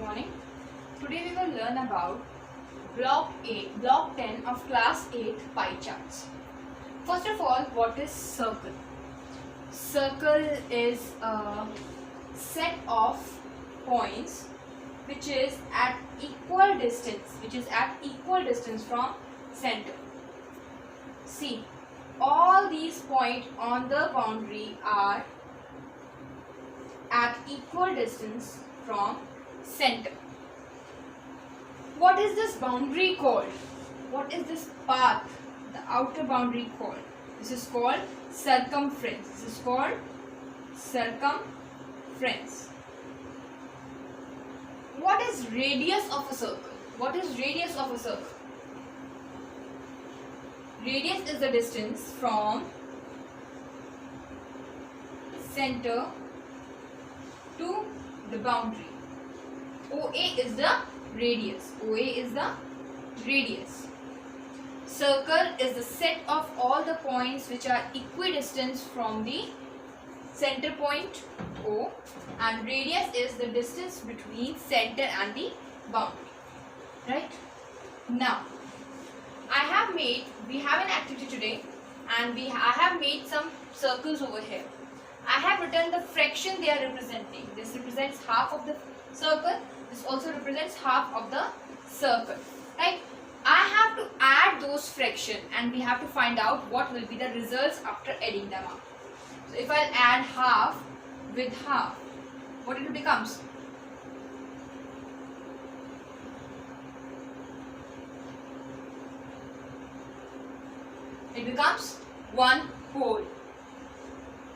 Good morning. Today we will learn about Block 10 of Class 8 pie charts. First of all, what is circle? Circle is a set of points which is at equal distance from center. See, all these points on the boundary are at equal distance from center. What is this boundary called? What is this path, the outer boundary called? This is called circumference. This is called circumference. What is radius of a circle? What is radius of a circle? Radius is the distance from center to the boundary. OA is the radius. OA is the radius. Circle is the set of all the points which are equidistant from the center point O, and radius is the distance between center and the boundary. Right? Now, we have an activity today, and I have made some circles over here. I have written the fraction they are representing. This represents half of the circle. This also represents half of the circle. Right? I have to add those fractions, and we have to find out what will be the results after adding them up. So if I add half with half, what it becomes? It becomes 1 whole.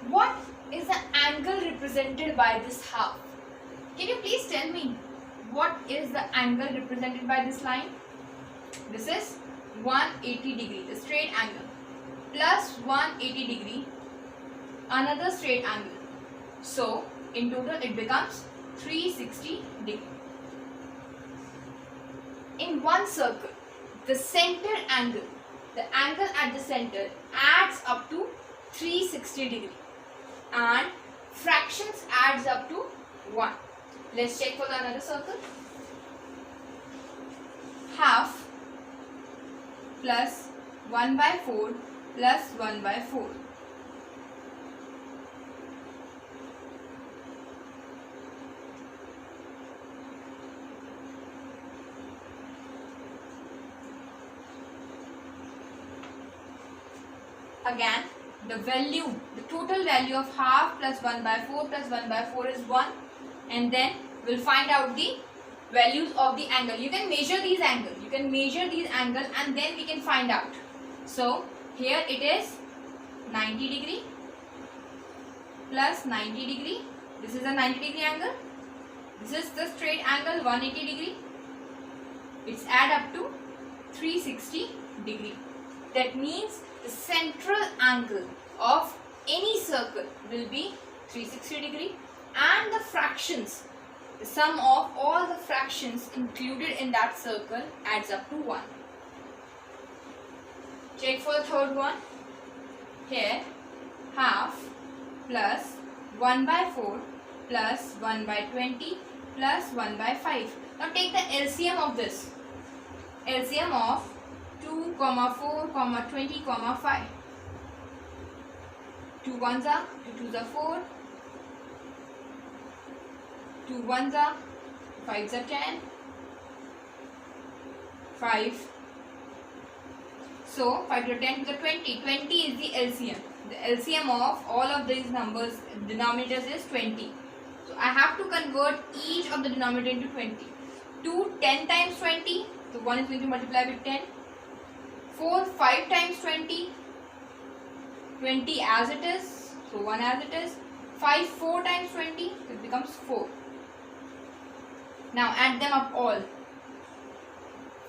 What is the angle represented by this half? Can you please tell me what is the angle represented by this line? This is 180 degree, the straight angle, plus 180 degree, another straight angle. So in total it becomes 360 degree. In one circle, the center angle, the angle at the center adds up to 360 degree, and fractions adds up to 1. Let's check for the another circle. Half plus 1 by 4 plus 1 by 4. Again, the total value of half plus 1 by 4 plus 1 by 4 is 1, and then we'll find out the values of the angle. You can measure these angles. And then we can find out. So here it is 90 degree plus 90 degree. This is a 90 degree angle. This is the straight angle 180 degree. It's add up to 360 degree. That means the central angle of any circle will be 360 degree, and the fractions, the sum of all the fractions included in that circle adds up to 1. Check for the third one. Here, half plus 1 by 4 plus 1 by 20 plus 1 by 5. Now take the LCM of this. LCM of 2, 4, 20, 5. 2 ones are, 2 twos are 4. 2 ones are, 5s are 10. 5. So 5 to 10 to the 20. 20 is the LCM. The LCM of all of these numbers, denominators, is 20. So I have to convert each of the denominator into 20. 2 10 times 20. So 1 is going to multiply with 10. 4 5 times 20. 20 as it is. So 1 as it is. 5 4 times 20. So it becomes 4. Now add them up all.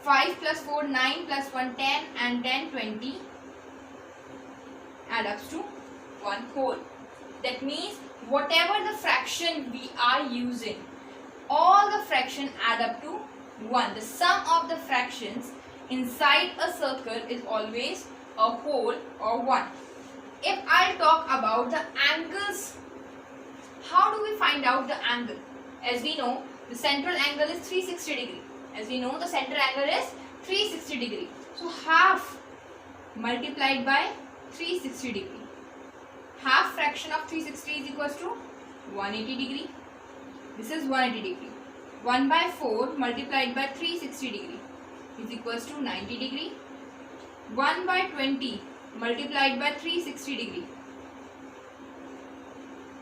5 plus 4 9 plus 1 10, and 10 20. Add up to 1 whole. That means whatever the fraction we are using, all the fraction add up to 1. The sum of the fractions inside a circle is always a whole or 1. If I talk about the angles, how do we find out the angle? As we know, The central angle is 360 degree. As we know, the center angle is 360 degree. So half multiplied by 360 degree. Half fraction of 360 is equals to 180 degree. This is 180 degree. 1 by 4 multiplied by 360 degree is equals to 90 degree. 1 by 20 multiplied by 360 degree,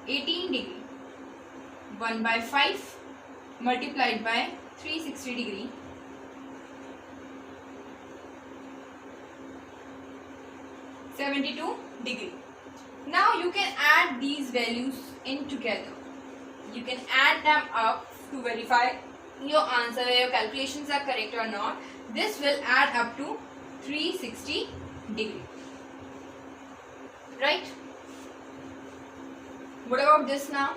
18 degree. 1 by 5 multiplied by 360 degree, 72 degree. Now you can add these values in together. You can add them up to verify your answer, your calculations are correct or not. This will add up to 360 degree. Right? What about this now?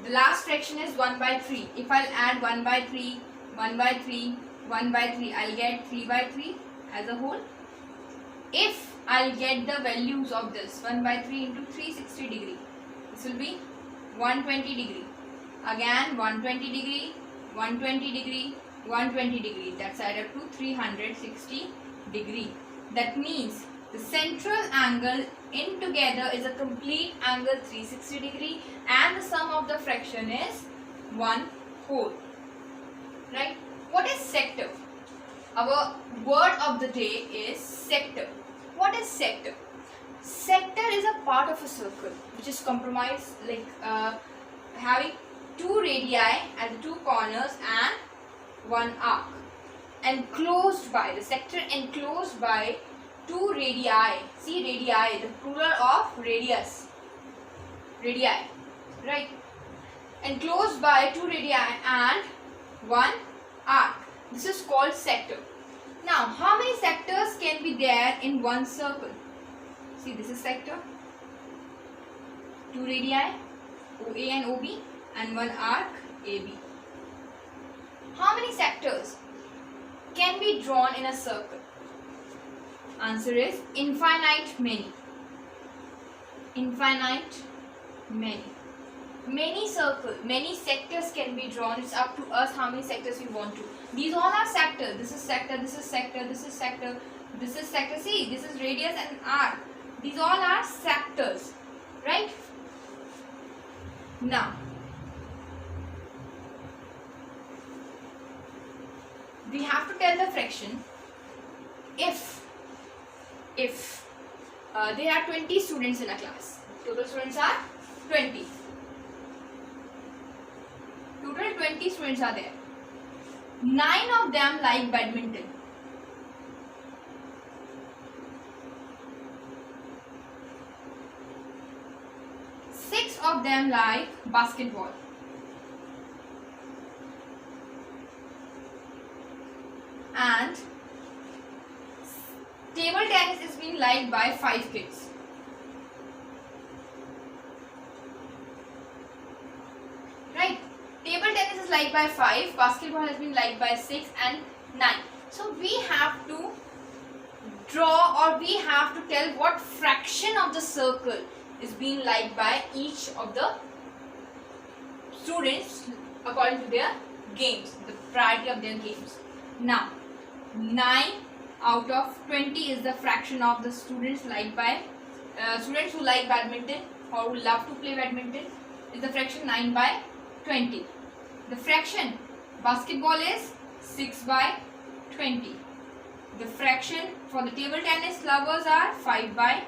The last fraction is 1 by 3. If I'll add 1 by 3, 1 by 3, 1 by 3, I'll get 3 by 3 as a whole. If I'll get the values of this 1 by 3 into 360 degree, this will be 120 degree. Again 120 degree, 120 degree, 120 degree. That's added up to 360 degree. That means the central angle in together is a complete angle 360 degree and the sum of the fraction is 1 whole. Right? What is sector? Our word of the day is sector. What is sector? Sector is a part of a circle which is comprised like having 2 radii at the 2 corners and 1 arc. Enclosed by, the sector enclosed by 2 radii. See radii, the plural of radius. Radii, right? Enclosed by 2 radii and 1 arc. This is called sector. Now, how many sectors can be there in one circle? See, this is sector. 2 radii, OA and OB, and 1 arc, AB. How many sectors can be drawn in a circle? Answer is infinite many. Infinite many. Many circles, many sectors can be drawn. It's up to us how many sectors we want to. These all are sectors. This is sector, this is sector, this is sector, this is sector. See, this is radius and arc. These all are sectors, right? Now, we have to tell the fraction if there are 20 students in a class. Total students are 20. Total 20 students are there. 9 of them like badminton. 6 of them like basketball. And table tennis is being liked by 5 kids. Right? Table tennis is liked by 5, basketball has been liked by 6 and 9. So we have to draw, or we have to tell what fraction of the circle is being liked by each of the students according to their games, the priority of their games. Now, 9 out of 20 is the fraction of the students liked by students who like badminton or who love to play badminton, is the fraction 9 by 20. The fraction basketball is 6 by 20. The fraction for the table tennis lovers are 5 by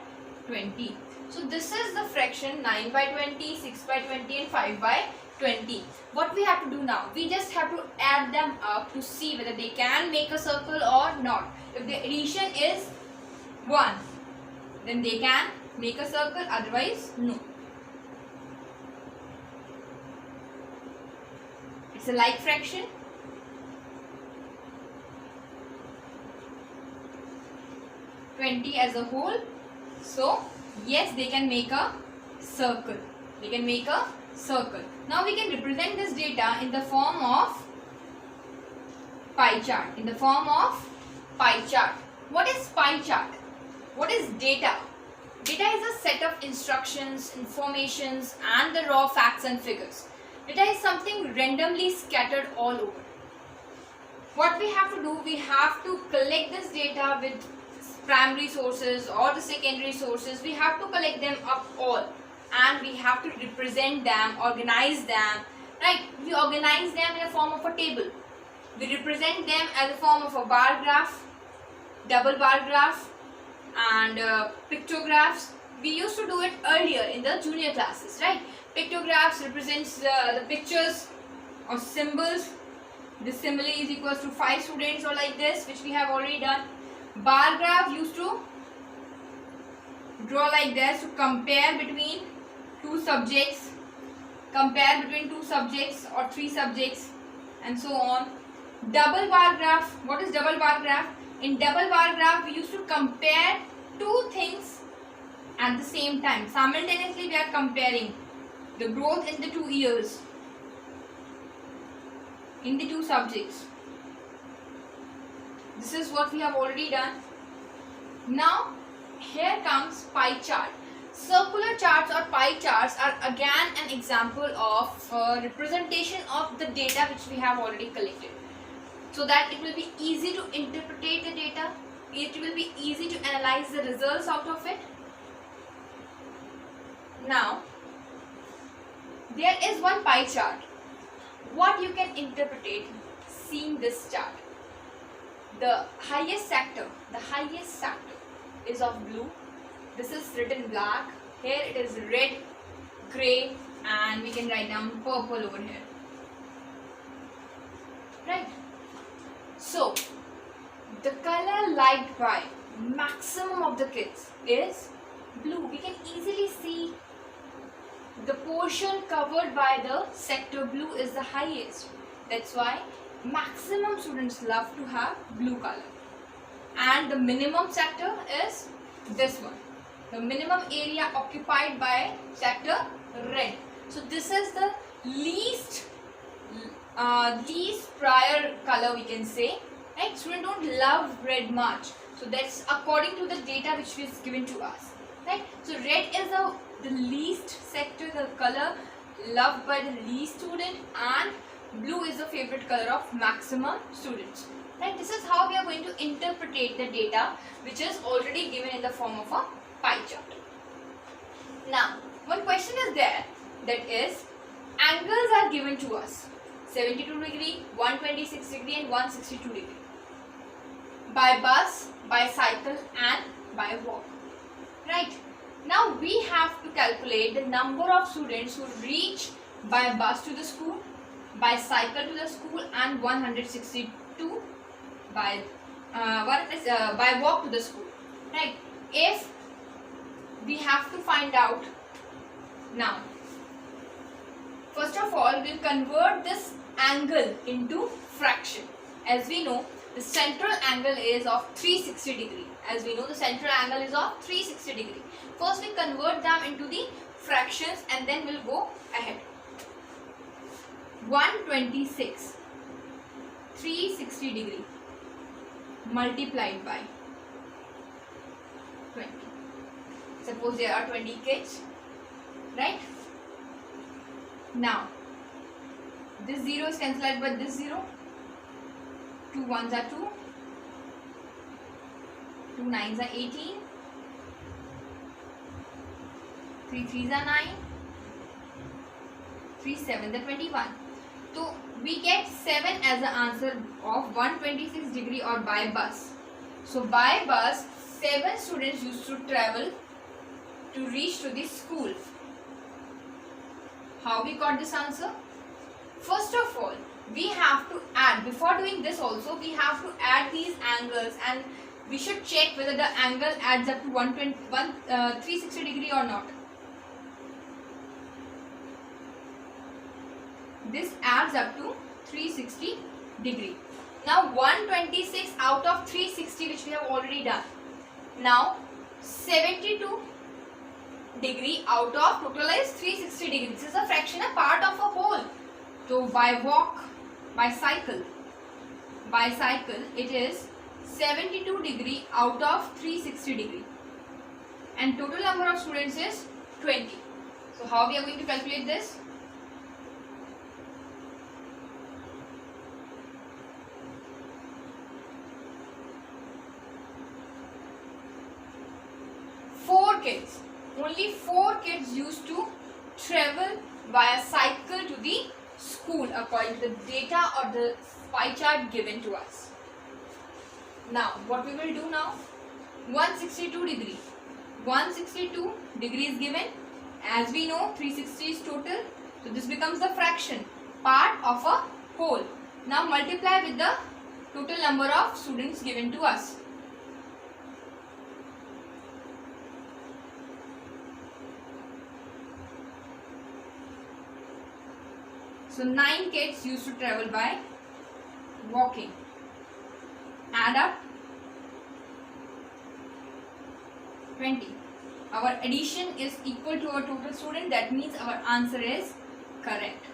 20. So this is the fraction 9 by 20, 6 by 20 and 5 by 20. What we have to do now? We just have to add them up to see whether they can make a circle or not. If the addition is 1, then they can make a circle, otherwise no. It's a like fraction. (20) as a whole. So yes, they can make a circle. They can make a circle. Now we can represent this data in the form of pie chart. In the form of pie chart. What is pie chart? What is data? Data is a set of instructions, informations and the raw facts and figures. Data is something randomly scattered all over. What we have to do, we have to collect this data with primary sources or the secondary sources. We have to collect them up all, and we have to represent them, organize them, right? We organize them in a form of a table. We represent them as a form of a bar graph, double bar graph, and pictographs. We used to do it earlier in the junior classes, right? Pictographs represents the pictures or symbols. This symbol is equals to 5 students or like this, which we have already done. Bar graph used to draw like this to compare between two subjects, or 3 subjects, and so on. Double bar graph. What is double bar graph? In double bar graph, we used to compare 2 things at the same time. Simultaneously, we are comparing the growth in the 2 years in the 2 subjects. This is what we have already done. Now, here comes pie chart. Circular charts or pie charts are again an example of representation of the data which we have already collected, so that it will be easy to interpret the data, it will be easy to analyze the results out of it. Now, there is one pie chart. What you can interpret seeing this chart? The highest sector is of blue. This is written black. Here it is red, grey, and we can write down purple over here. Right? So, the color liked by maximum of the kids is blue. We can easily see the portion covered by the sector blue is the highest. That's why maximum students love to have blue color. And the minimum sector is this one. The minimum area occupied by sector red. So this is the least prior color, we can say. Right? Students don't love red much. So that's according to the data which is given to us. Right? So red is the least sector, the color loved by the least student, and blue is the favorite color of maximum students. Right? This is how we are going to interpret the data which is already given in the form of a pie chart. Now, one question is there, that is, angles are given to us: 72 degree, 126 degree and 162 degree. By bus, by cycle and by walk. Right? Now we have to calculate the number of students who reach by bus to the school, by cycle to the school, and 162 by walk to the school. Right? If we have to find out now, first of all, we'll convert this angle into fraction. As we know, the central angle is of 360 degree. As we know, the central angle is of 360 degree. First, we convert them into the fractions and then we'll go ahead. 126, 360 degree multiplied by 20. Suppose there are 20 kids, right? Now, this 0 is cancelled out by this 0. 2 ones are 2. 2 nines are 18. 3 threes are 9. 3 sevens are 21. So we get 7 as the answer of 126 degree or by bus. So by bus, 7 students used to travel to reach to the school. How we got this answer? First of all, we have to add, before doing this also, we have to add these angles, and we should check whether the angle adds up to 360 degree or not. This adds up to 360 degree. Now 126 out of 360, which we have already done. Now 72 degree out of total is 360 degree. This is a fraction, a part of a whole. So by walk, by cycle, it is 72 degree out of 360 degree. And total number of students is 20. So how we are going to calculate this? only 4 kids used to travel via cycle to the school according to the data or the pie chart given to us. Now what we will do now, 162 degree. 162 degree is given. As we know 360 is total. So this becomes the fraction, part of a whole. Now multiply with the total number of students given to us. So 9 kids used to travel by walking. Add up 20. Our addition is equal to our total student. That means our answer is correct.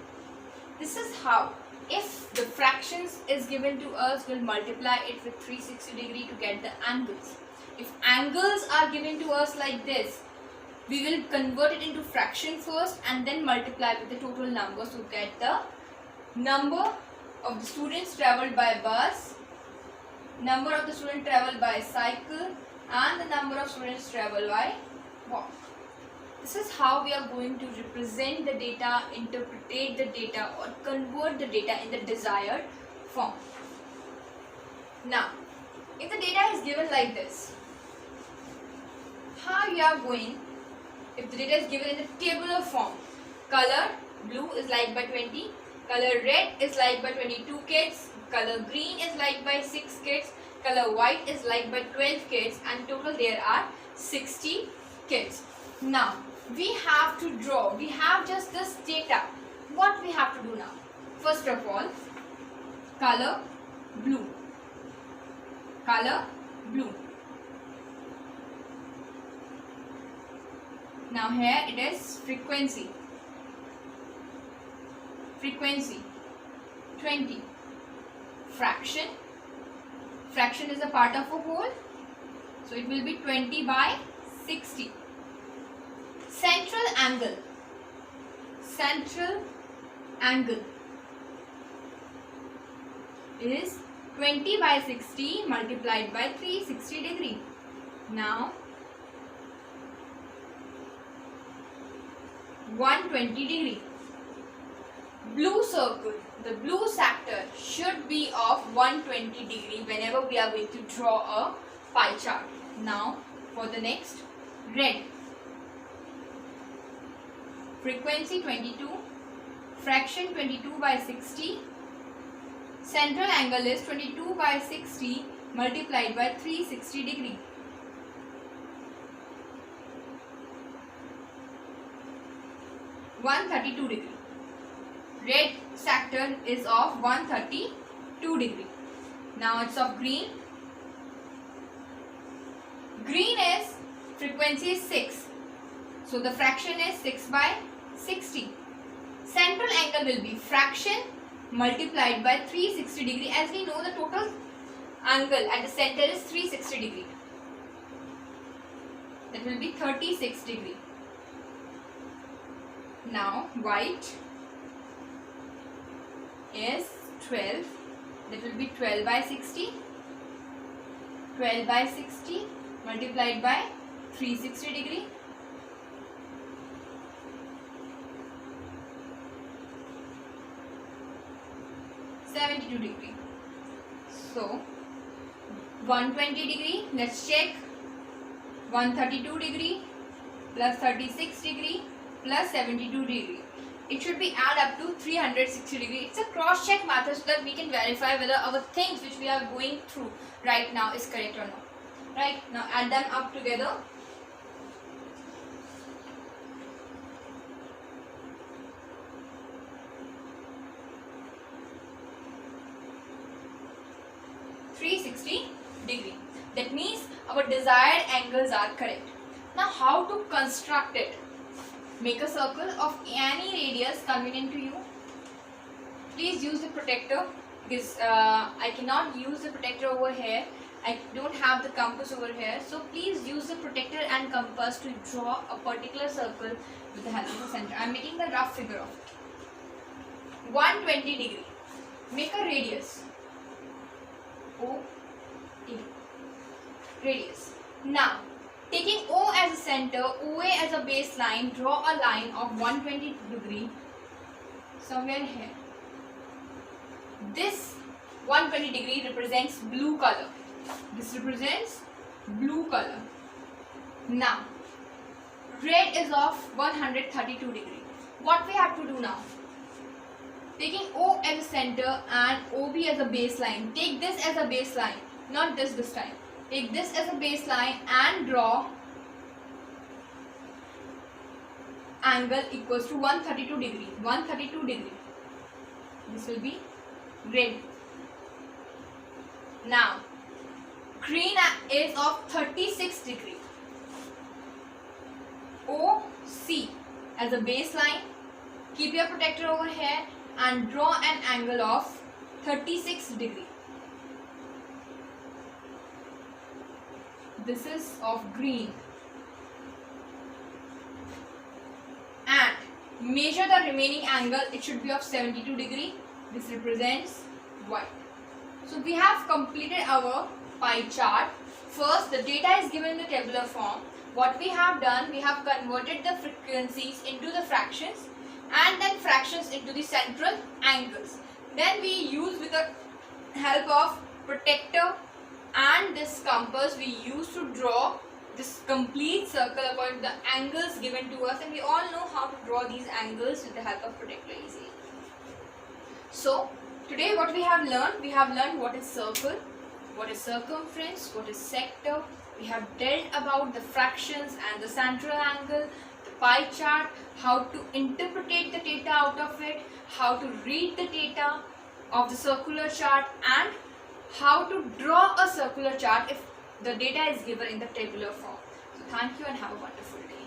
This is how, if the fractions is given to us, we'll multiply it with 360 degree to get the angles. If angles are given to us like this, we will convert it into fraction first and then multiply with the total numbers to get the number of the students travelled by bus, number of the students travelled by cycle, and the number of students travelled by walk. This is how we are going to represent the data, interpret the data, or convert the data in the desired form. Now, if the data is given like this, how you are going, if the data is given in the tabular form, color blue is liked by 20, color red is liked by 22 kids, color green is liked by 6 kids, color white is liked by 12 kids, and total there are 60 kids. Now we have to draw, we have just this data. What we have to do now? First of all, color blue, color blue. Now here it is frequency, frequency 20, fraction, fraction is a part of a whole, so it will be 20 by 60. Central angle, central angle is 20 by 60 multiplied by 360 degree. Now 120 degree. Blue circle, the blue sector should be of 120 degree whenever we are going to draw a pie chart. Now for the next, red, frequency 22, fraction 22 by 60, central angle is 22 by 60 multiplied by 360 degree. (132 degree). Red sector is of 132 degree. Now it's of green. Green is frequency is 6. So the fraction is 6 by 60. Central angle will be fraction multiplied by 360 degree. As we know, the total angle at the center is 360 degree. That will be 36 degree. Now white is 12. That will be 12 by 60. 12 by 60 multiplied by 360 degree. (72 degree). So 120 degree, let's check. 132 degree plus 36 degree plus 72 degree. It should be add up to 360 degree. It's a cross check method so that we can verify whether our things which we are going through right now is correct or not. Right, now add them up together. degree. That means our desired angles are correct. Now how to construct it? Make a circle of any radius convenient to you. Please use the protector because I cannot use the protector over here. I don't have the compass over here. So please use the protector and compass to draw a particular circle with the help of the center. I am making the rough figure of it. 120 degree. Make a radius. O T. Radius. Now Taking O as a center, OA as a baseline, draw a line of 120 degree somewhere here. This 120 degree represents blue color. This represents blue color. Now, red is of 132 degree. What we have to do now? Taking O as a center and OB as a baseline. Take this as a baseline, not this time. Take this as a baseline and draw angle equals to 132 degree. 132 degree. This will be red. Now, green is of 36 degree. OC as a baseline. Keep your protector over here and draw an angle of 36 degree. This is of green. And measure the remaining angle. It should be of 72 degree. This represents white. So we have completed our pie chart. First, the data is given in the tabular form. What we have done, we have converted the frequencies into the fractions and then fractions into the central angles. Then we use, with the help of protector and this compass, we use to draw this complete circle according to the angles given to us, and we all know how to draw these angles with the help of protector easily. So today what we have learned what is circle, what is circumference, what is sector. We have dealt about the fractions and the central angle, the pie chart, how to interpret the data out of it, how to read the data of the circular chart, and how to draw a circular chart if the data is given in the tabular form. So thank you and have a wonderful day.